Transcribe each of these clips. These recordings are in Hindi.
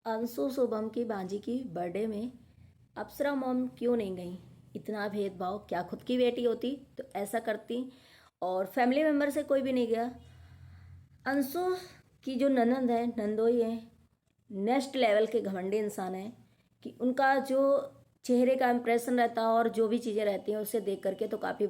अंशु शुभम की बांजी की बर्थडे में अप्सरा मॉम क्यों नहीं गई? इतना भेदभाव! क्या खुद की बेटी होती तो ऐसा करती? और फैमिली मेम्बर से कोई भी नहीं गया। अंशु की जो ननंद है, नंदोई है, नेक्स्ट लेवल के घमंडी इंसान है कि उनका जो चेहरे का इंप्रेशन रहता है और जो भी चीज़ें रहती हैं उसे देख करके तो काफ़ी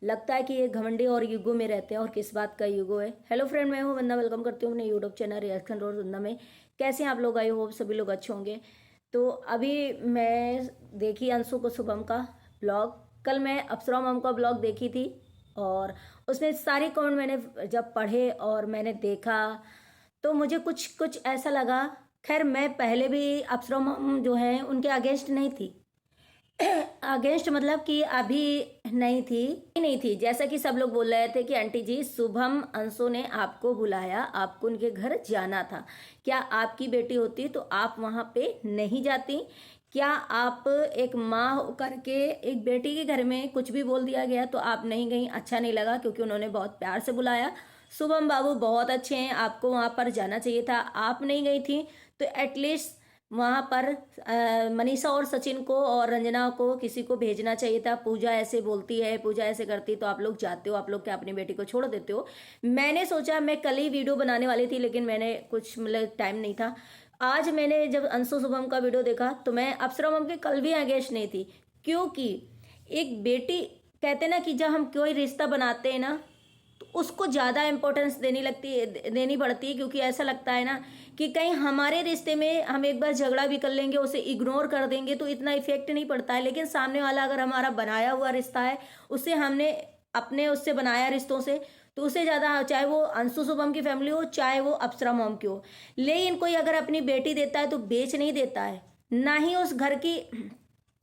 लगता है कि ये घमंडी और युगो में रहते हैं। और किस बात का युगो है? हेलो फ्रेंड, मैं हूँ वंदना, वेलकम करती हूँ अपने यूट्यूब चैनल रिएक्शन रोड वंदना में। कैसे हैं आप लोग? आई होप सभी लोग अच्छे होंगे। तो अभी मैं देखी अंशु को शुभम का ब्लॉग। कल मैं अप्सरा मम का ब्लॉग देखी थी और उसमें सारे कमेंट मैंने जब पढ़े और मैंने देखा तो मुझे कुछ कुछ ऐसा लगा। खैर, मैं पहले भी अप्सरा मम जो है उनके अगेंस्ट नहीं थी। अगेंस्ट मतलब कि अभी नहीं थी जैसा कि सब लोग बोल रहे थे कि आंटी जी, शुभम अंशु ने आपको बुलाया, आपको उनके घर जाना था। क्या आपकी बेटी होती तो आप वहां पे नहीं जाती? क्या आप एक माँ होकर के एक बेटी के घर में कुछ भी बोल दिया गया तो आप नहीं गई? अच्छा नहीं लगा क्योंकि उन्होंने बहुत प्यार से बुलाया। शुभम बाबू बहुत अच्छे हैं, आपको वहां पर जाना चाहिए था, आप नहीं गई थी। तो एटलीस्ट वहां पर मनीषा और सचिन को और रंजना को किसी को भेजना चाहिए था। पूजा ऐसे बोलती है, पूजा ऐसे करती, तो आप लोग जाते हो? आप लोग क्या अपनी बेटी को छोड़ देते हो? मैंने सोचा मैं कल ही वीडियो बनाने वाली थी लेकिन मैंने कुछ मतलब टाइम नहीं था। आज मैंने जब अंशु शुभम का वीडियो देखा तो मैं अप्सरा मम के कल भी अगेंस्ट नहीं थी, क्योंकि एक बेटी, कहते ना कि जब हम कोई रिश्ता बनाते हैं ना तो उसको ज़्यादा इंपॉर्टेंस देनी पड़ती है, क्योंकि ऐसा लगता है ना कि कहीं हमारे रिश्ते में हम एक बार झगड़ा भी कर लेंगे, उसे इग्नोर कर देंगे तो इतना इफेक्ट नहीं पड़ता है। लेकिन सामने वाला अगर हमारा बनाया हुआ रिश्ता है, उससे हमने अपने उससे बनाया रिश्तों से, तो उससे ज़्यादा, चाहे वो अंशु शुभम की फैमिली हो चाहे वो अप्सरा मॉम की हो। लेकिन कोई अगर अपनी बेटी देता है तो बेच नहीं देता है, ना ही उस घर की।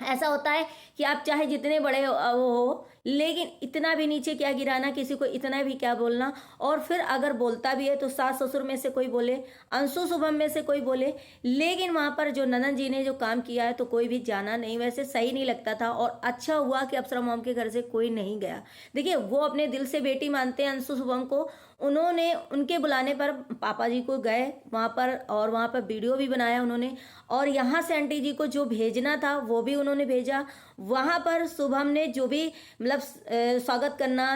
ऐसा होता है कि आप चाहे जितने बड़े वो हो, लेकिन इतना भी नीचे क्या गिराना, किसी को इतना भी क्या बोलना। और फिर अगर बोलता भी है तो सास ससुर में से कोई बोले, अंशु शुभम में से कोई बोले, लेकिन वहां पर जो ननन जी ने जो काम किया है तो कोई भी जाना नहीं। वैसे सही नहीं लगता था और अच्छा हुआ कि अप्सरा मॉम के घर से कोई नहीं गया। देखिए, वो अपने दिल से बेटी मानते हैं अंशु शुभम को। उन्होंने उनके बुलाने पर पापा जी को गए वहां पर और वहां पर वीडियो भी बनाया उन्होंने। और यहाँ से आंटी जी को जो भेजना था वो भी उन्होंने भेजा। वहां पर शुभम ने जो भी मतलब स्वागत करना,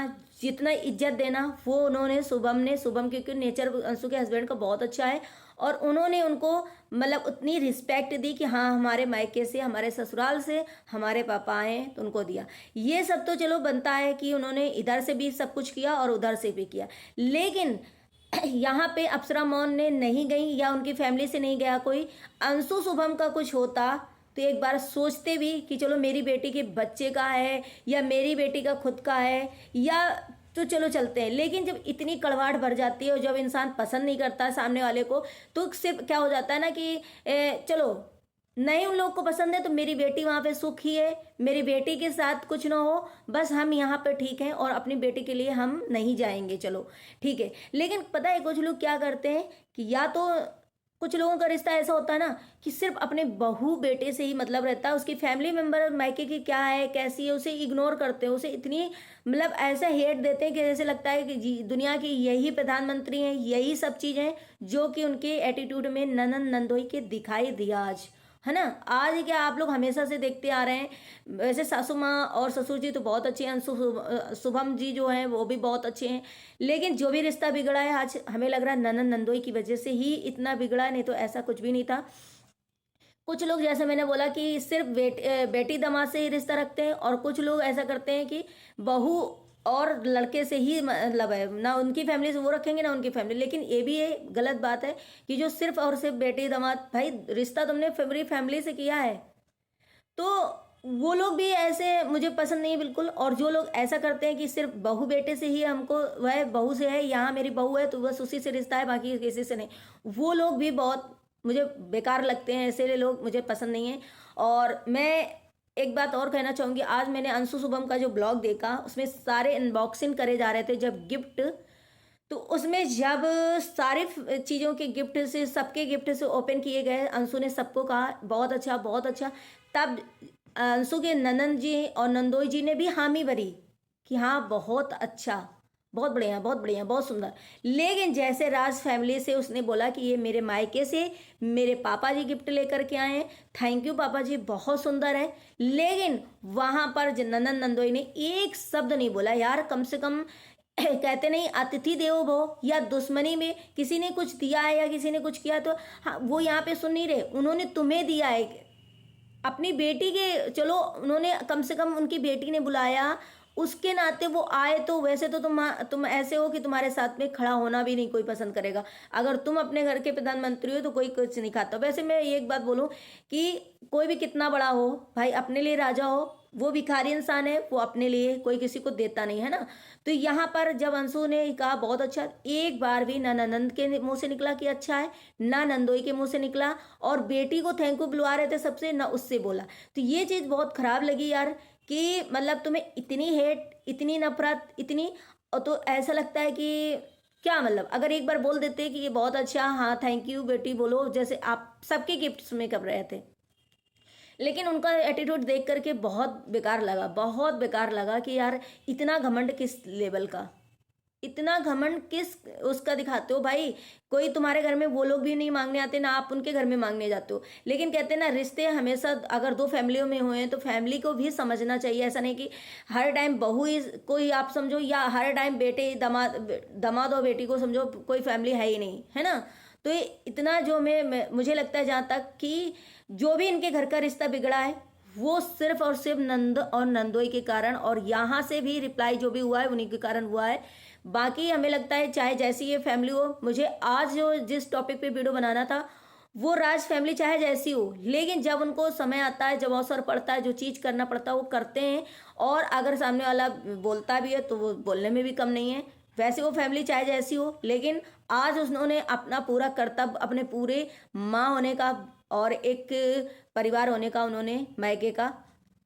जितना इज्जत देना, वो उन्होंने शुभम क्योंकि नेचर अंशु के हस्बैंड का बहुत अच्छा है और उन्होंने उनको मतलब उतनी रिस्पेक्ट दी कि हाँ, हमारे मायके से, हमारे ससुराल से हमारे पापा आए तो उनको दिया। ये सब तो चलो बनता है कि उन्होंने इधर से भी सब कुछ किया और उधर से भी किया। लेकिन यहाँ पे अप्सरा मौन ने नहीं गई या उनकी फैमिली से नहीं गया कोई। अंशु शुभम का कुछ होता तो एक बार सोचते भी कि चलो मेरी बेटी के बच्चे का है या मेरी बेटी का खुद का है, या तो चलो चलते हैं। लेकिन जब इतनी कड़वाहट भर जाती है और जब इंसान पसंद नहीं करता सामने वाले को, तो सिर्फ क्या हो जाता है ना कि चलो नहीं, उन लोग को पसंद है तो मेरी बेटी वहां पे सुखी है, मेरी बेटी के साथ कुछ ना हो, बस हम यहाँ पे ठीक हैं और अपनी बेटी के लिए हम नहीं जाएंगे, चलो ठीक है। लेकिन पता है कुछ लोग क्या करते हैं कि या तो कुछ लोगों का रिश्ता ऐसा होता है ना कि सिर्फ अपने बहू बेटे से ही मतलब रहता है, उसकी फैमिली मेंबर मायके की क्या है कैसी है उसे इग्नोर करते हैं, उसे इतनी मतलब ऐसा हेट देते हैं कि जैसे लगता है कि जी दुनिया की यही प्रधानमंत्री हैं, यही सब चीजें जो कि उनके एटीट्यूड में ननन नंदोई के दिखाई दिया आज, है ना। आज क्या आप लोग हमेशा से देखते आ रहे हैं। वैसे सासू माँ और ससुर जी तो बहुत अच्छे हैं, शुभम जी जो हैं वो भी बहुत अच्छे हैं। लेकिन जो भी रिश्ता बिगड़ा है आज हमें लग रहा है ननन नंदोई की वजह से ही इतना बिगड़ा है, नहीं तो ऐसा कुछ भी नहीं था। कुछ लोग जैसे मैंने बोला कि सिर्फ बेटी दामाद से ही रिश्ता रखते हैं और कुछ लोग ऐसा करते हैं कि बहू और लड़के से ही मतलब है ना, उनकी फैमिली से वो रखेंगे ना उनकी फैमिली। लेकिन ये भी ये गलत बात है कि जो सिर्फ और सिर्फ बेटी दामाद, भाई रिश्ता तुमने फैमिली से किया है तो वो लोग भी ऐसे मुझे पसंद नहीं बिल्कुल। और जो लोग ऐसा करते हैं कि सिर्फ बहू बेटे से ही हमको, वह बहू से है, यहाँ मेरी बहू है तो बस उसी से रिश्ता है, बाकी किसी से नहीं, वो लोग भी बहुत मुझे बेकार लगते हैं। ऐसे लोग मुझे पसंद नहीं है। और मैं एक बात और कहना चाहूंगी, आज मैंने अंशु शुभम का जो ब्लॉग देखा उसमें सारे अनबॉक्सिंग करे जा रहे थे जब गिफ्ट, तो उसमें जब सारे चीज़ों के गिफ्ट से, सबके गिफ्ट से ओपन किए गए, अंशु ने सबको कहा बहुत अच्छा बहुत अच्छा। तब अंशु के ननन जी और नंदोई जी ने भी हामी भरी कि हाँ बहुत अच्छा, बहुत बढ़िया, बहुत बढ़िया, बहुत सुंदर। लेकिन जैसे राज फैमिली से उसने बोला कि ये मेरे मायके से मेरे पापा जी गिफ्ट लेकर के आए हैं, थैंक यू पापा जी, बहुत सुंदर है। लेकिन वहां पर ननन नंदोई ने एक शब्द नहीं बोला। यार कम से कम कहते नहीं अतिथि देवो भव, या दुश्मनी में किसी ने कुछ दिया है या किसी ने कुछ किया तो हाँ, वो यहाँ पे सुन नहीं रहे। उन्होंने तुम्हें दिया है अपनी बेटी के, चलो उन्होंने कम से कम उनकी बेटी ने बुलाया, उसके नाते वो आए। तो वैसे तो तुम ऐसे हो कि तुम्हारे साथ में खड़ा होना भी नहीं कोई पसंद करेगा। अगर तुम अपने घर के प्रधानमंत्री हो तो कोई कुछ नहीं खाता। वैसे मैं एक बात बोलूं कि कोई भी कितना बड़ा हो भाई, अपने लिए राजा हो, वो भिखारी इंसान है, वो अपने लिए कोई किसी को देता नहीं है ना। तो यहाँ पर जब अंशु ने कहा बहुत अच्छा, एक बार भी ना ननंद के मुंह से निकला कि अच्छा है, ना नंदोई के मुंह से निकला, और बेटी को थैंक यू बुलवा रहे थे सबसे, ना उससे बोला। तो ये चीज बहुत खराब लगी यार, कि मतलब तुम्हें इतनी हेट, इतनी नफरत, इतनी, और तो ऐसा लगता है कि क्या मतलब, अगर एक बार बोल देते कि ये बहुत अच्छा, हाँ थैंक यू बेटी बोलो, जैसे आप सबके गिफ्ट्स में कर रहे थे। लेकिन उनका एटीट्यूड देख करके बहुत बेकार लगा, बहुत बेकार लगा कि यार इतना घमंड किस लेवल का, इतना घमंड किस उसका दिखाते हो भाई। कोई तुम्हारे घर में वो लोग भी नहीं मांगने आते, ना आप उनके घर में मांगने जाते हो। लेकिन कहते हैं ना, रिश्ते हमेशा अगर दो फैमिलियों में हुए हैं तो फैमिली को भी समझना चाहिए। ऐसा नहीं कि हर टाइम बहू ही कोई आप समझो, या हर टाइम बेटे दामाद और बेटी को समझो, कोई फैमिली है ही नहीं, है ना। तो ये इतना जो मुझे लगता है जहाँ तक कि जो भी इनके घर का रिश्ता बिगड़ा है वो सिर्फ और सिर्फ नंद और नंदोई के कारण, और यहाँ से भी रिप्लाई जो भी हुआ है उन्हीं के कारण हुआ है। बाकी हमें लगता है चाहे जैसी ये फैमिली हो, मुझे आज जो जिस टॉपिक पे वीडियो बनाना था वो राज फैमिली चाहे जैसी हो, लेकिन जब उनको समय आता है, जब अवसर पड़ता है, जो चीज़ करना पड़ता है वो करते हैं। और अगर सामने वाला बोलता भी है तो वो बोलने में भी कम नहीं है। वैसे वो फैमिली चाहे जैसी हो, लेकिन आज उन्होंने अपना पूरा कर्तव्य, अपने पूरे माँ होने का और एक परिवार होने का, उन्होंने मायके का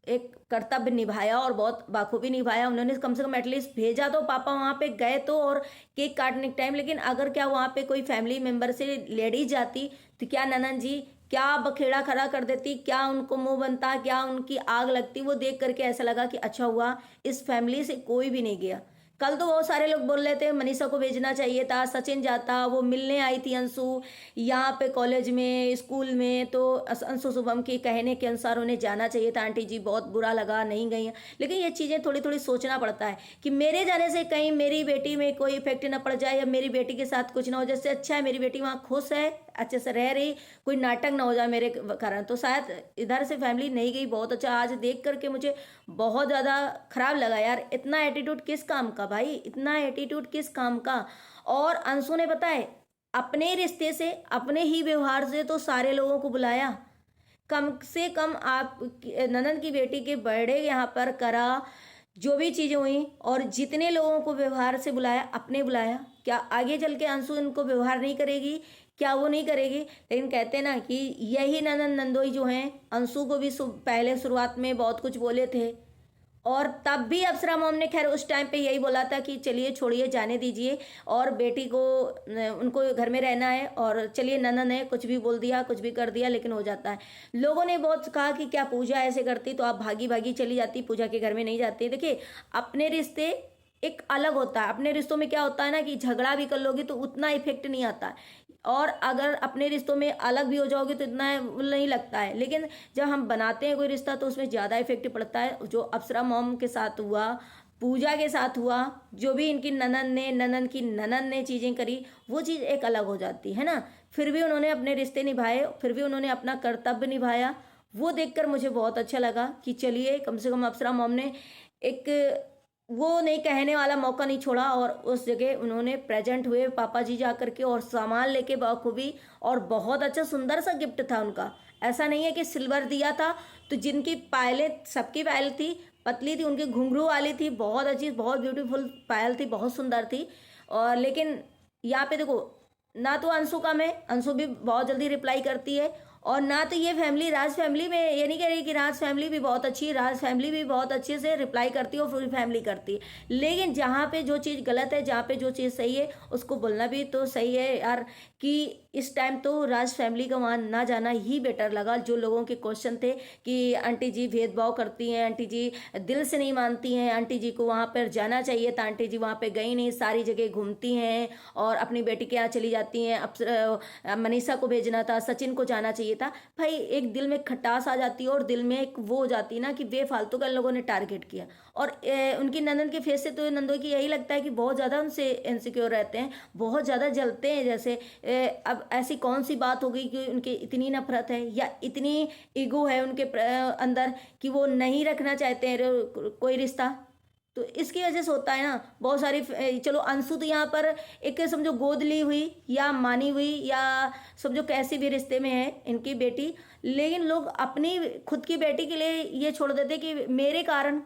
एक कर्तव्य निभाया, और बहुत बाखूबी निभाया। उन्होंने कम से कम एटलीस्ट भेजा, तो पापा वहाँ पे गए तो, और केक काटने के टाइम। लेकिन अगर क्या वहाँ पे कोई फैमिली मेंबर से लेडीज जाती तो क्या ननन जी क्या बखेड़ा खड़ा कर देती, क्या उनको मुंह बनता, क्या उनकी आग लगती। वो देख करके ऐसा लगा कि अच्छा हुआ इस फैमिली से कोई भी नहीं गया। कल तो बहुत सारे लोग बोल रहे थे मनीषा को भेजना चाहिए था, सचिन जाता, वो मिलने आई थी अंशु यहाँ पे कॉलेज में, स्कूल में, तो अंशु शुभम के कहने के अनुसार उन्हें जाना चाहिए था। आंटी जी बहुत बुरा लगा, नहीं गई। लेकिन ये चीज़ें थोड़ी थोड़ी सोचना पड़ता है कि मेरे जाने से कहीं मेरी बेटी में कोई इफेक्ट ना पड़ जाए, या मेरी बेटी के साथ कुछ ना हो। जैसे अच्छा है मेरी बेटी वहाँ खुश है, अच्छे से रह रही, कोई नाटक ना हो जाए मेरे कारण। तो शायद इधर से फैमिली नहीं गई, बहुत अच्छा। आज देख करके मुझे बहुत ज़्यादा खराब लगा यार, इतना एटीट्यूड किस काम का भाई, इतना एटीट्यूड किस काम का। और अंशु ने बताए अपने रिश्ते से, अपने ही व्यवहार से तो सारे लोगों को बुलाया। कम से कम आप ननद की बेटी के बर्थडे यहाँ पर करा, जो भी चीज़ें हुई, और जितने लोगों को व्यवहार से बुलाया, अपने बुलाया। क्या आगे चल के अंशु इनको व्यवहार नहीं करेगी, क्या वो नहीं करेगी? लेकिन कहते हैं ना कि यही ननद नंदोई जो हैं अंशु को भी पहले शुरुआत में बहुत कुछ बोले थे, और तब भी अप्सरा मॉम ने खैर उस टाइम पे यही बोला था कि चलिए छोड़िए, जाने दीजिए, और बेटी को उनको घर में रहना है, और चलिए ननद है, कुछ भी बोल दिया, कुछ भी कर दिया, लेकिन हो जाता है। लोगों ने बहुत कहा कि क्या पूजा ऐसे करती तो आप भागी भागी चली जाती, पूजा के घर में नहीं जाती। देखिए अपने रिश्ते एक अलग होता है। अपने रिश्तों में क्या होता है ना कि झगड़ा भी कर लोगे तो उतना इफेक्ट नहीं आता है, और अगर अपने रिश्तों में अलग भी हो जाओगे तो इतना नहीं लगता है। लेकिन जब हम बनाते हैं कोई रिश्ता तो उसमें ज़्यादा इफेक्ट पड़ता है। जो अप्सरा मॉम के साथ हुआ, पूजा के साथ हुआ, जो भी इनकी ननन की ननन ने चीज़ें करी, वो चीज़ एक अलग हो जाती है ना। फिर भी उन्होंने अपने रिश्ते निभाए, फिर भी उन्होंने अपना कर्तव्य निभाया। वो देखकर मुझे बहुत अच्छा लगा कि चलिए कम से कम अप्सरा मॉम ने एक वो नहीं कहने वाला मौका नहीं छोड़ा, और उस जगह उन्होंने प्रेजेंट हुए पापा जी जा करके, और सामान लेके बखूबी, और बहुत अच्छा सुंदर सा गिफ्ट था उनका। ऐसा नहीं है कि सिल्वर दिया था। तो जिनकी पायलें, सबकी पायल थी, पतली थी, उनकी घुंघरू वाली थी, बहुत अच्छी, बहुत ब्यूटीफुल पायल थी, बहुत सुंदर थी। और लेकिन यहाँ पे देखो, ना तो अंशु का, मैं अंशु भी बहुत जल्दी रिप्लाई करती है, और ना तो ये फैमिली राज फैमिली में ये नहीं कह रही कि राज फैमिली भी बहुत अच्छी है, राज फैमिली भी बहुत अच्छे से रिप्लाई करती है और पूरी फैमिली करती है, लेकिन जहाँ पे जो चीज़ गलत है, जहाँ पे जो चीज़ सही है, उसको बोलना भी तो सही है यार। कि इस टाइम तो राज फैमिली का वहाँ ना जाना ही बेटर लगा। जो लोगों के क्वेश्चन थे कि आंटी जी भेदभाव करती हैं, आंटी जी दिल से नहीं मानती हैं, आंटी जी को वहाँ पर जाना चाहिए था, आंटी जी वहाँ पे गई नहीं, सारी जगह घूमती हैं और अपनी बेटी के यहाँ चली जाती हैं, अब मनीषा को भेजना था, सचिन को जाना चाहिए था। भाई एक दिल में खटास आ जाती है और दिल में एक वो हो जाती है ना कि बेफालतू का इन लोगों ने टारगेट किया। और उनकी नंदन के फेस से तो नंदो की यही लगता है कि बहुत ज़्यादा उनसे इनसिक्योर रहते हैं, बहुत ज़्यादा जलते हैं। जैसे अब ऐसी कौन सी बात हो गई कि उनकी इतनी नफरत है या इतनी ईगो है उनके अंदर कि वो नहीं रखना चाहते हैं कोई रिश्ता। तो इसकी वजह से होता है ना बहुत सारी चलो अंशु तो यहाँ पर एक समझो गोद ली हुई या मानी हुई या समझो कैसी भी रिश्ते में है इनकी बेटी, लेकिन लोग अपनी खुद की बेटी के लिए ये छोड़ देते कि मेरे कारण,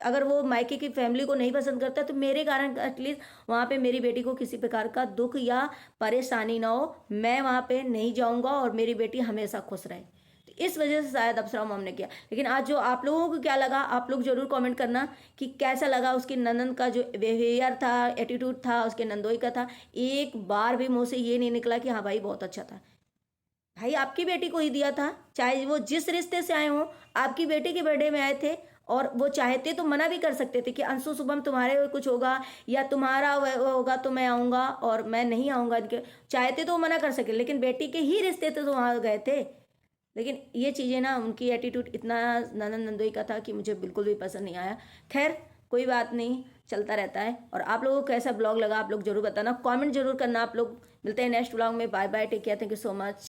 अगर वो मायके की फैमिली को नहीं पसंद करता तो मेरे कारण एटलीस्ट वहाँ पे मेरी बेटी को किसी प्रकार का दुख या परेशानी ना हो, मैं वहाँ पे नहीं जाऊँगा और मेरी बेटी हमेशा खुश रहे। तो इस वजह से शायद अप्सरा मॉम ने किया। लेकिन आज जो आप लोगों को क्या लगा, आप लोग जरूर कमेंट करना कि कैसा लगा उसकी ननन का जो बिहेवियर था, एटीट्यूड था उसके नंदोई का था। एक बार भी मुंह से ये नहीं निकला कि हाँ भाई बहुत अच्छा था। भाई आपकी बेटी को ही दिया था, चाहे वो जिस रिश्ते से आए हों, आपकी बेटी के बर्थडे में आए थे। और वो चाहते तो मना भी कर सकते थे कि अंशु शुभम तुम्हारे कुछ होगा या तुम्हारा वो होगा तो मैं आऊँगा और मैं नहीं आऊँगा इनके, चाहते तो वो मना कर सके, लेकिन बेटी के ही रिश्ते थे तो वहाँ गए थे। लेकिन ये चीज़ें ना उनकी एटीट्यूड इतना ननन नंदोई का था कि मुझे बिल्कुल भी पसंद नहीं आया। खैर कोई बात नहीं, चलता रहता है। और आप लोगों को कैसा ब्लॉग लगा आप लोग जरूर बताना, कमेंट जरूर करना आप लोग। मिलते हैं नेक्स्ट ब्लॉग में, bye bye, take care, thank you so much.